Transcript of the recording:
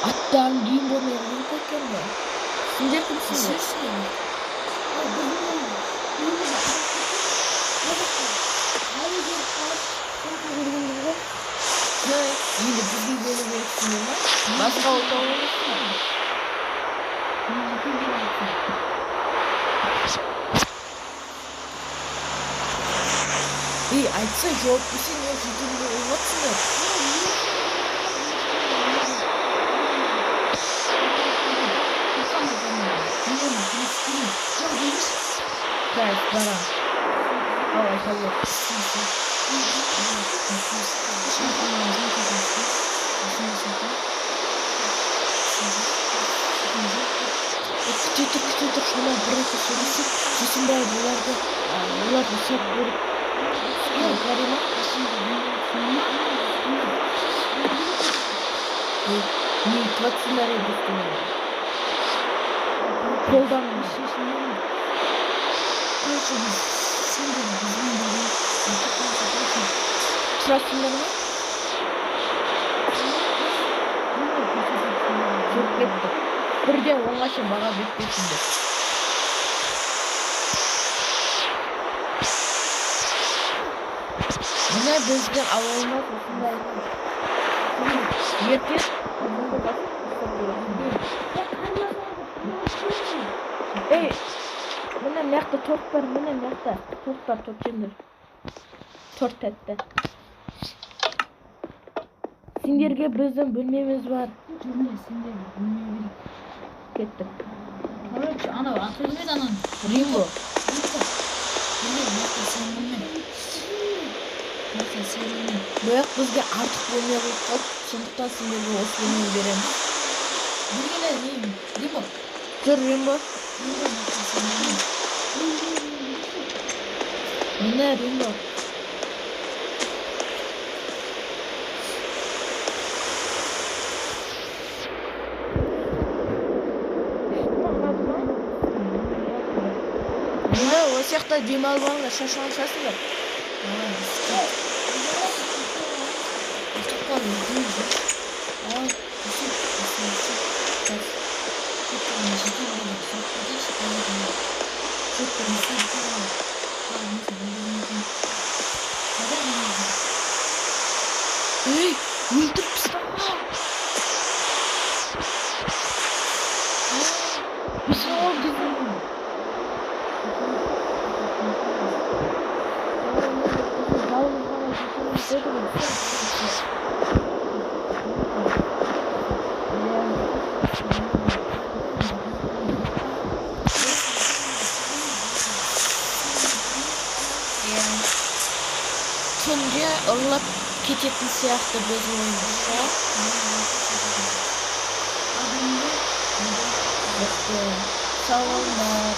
Аттарын дүйім болмай қойып кеткен бе? Сендер кімсіңдер? Енді бізге бөліп беріпсіңдер ма? Басқа отау болмасын ба? Айтса жауап берсе не жүзімді ұлғатсыңдар? Так, барам. Давай, давай. Күтетір, шама бұрынғы сөйлесіп, Жүсімбай оларды сап көріп. Гарима? Не айтыватсыңдар ебістіңдер? Қолдан шешімдер. Сұрасыңдар ма? Жоқ кетті. Бірден оңаша баға бетпесіңдер. Мына біздің ауылымыз осындай. Ертең мына мияқта торт бар, мына мияқта торт бар, торт жеңдір. Торт тәтті. Сендерге біздің бөлмеміз бар. Сендер бөлме керек. Кеттік. Короче, анау атылмайды анан. Римбо. Бұяқ бізге артық бөлме қойып қалып, сондықтан сендерге осы бөлмені береміз. Біргелер деймін. Римбо. Жүр, Римбо. Міне, Римбо. Міне, осы жақта демалып алыңдар, шашылып-шашылып. Эй, өлтіріп тастама. Біздің ол біздің. Түнде ұрлап кететін сияқты біз ойымызша. Сау болыңдар.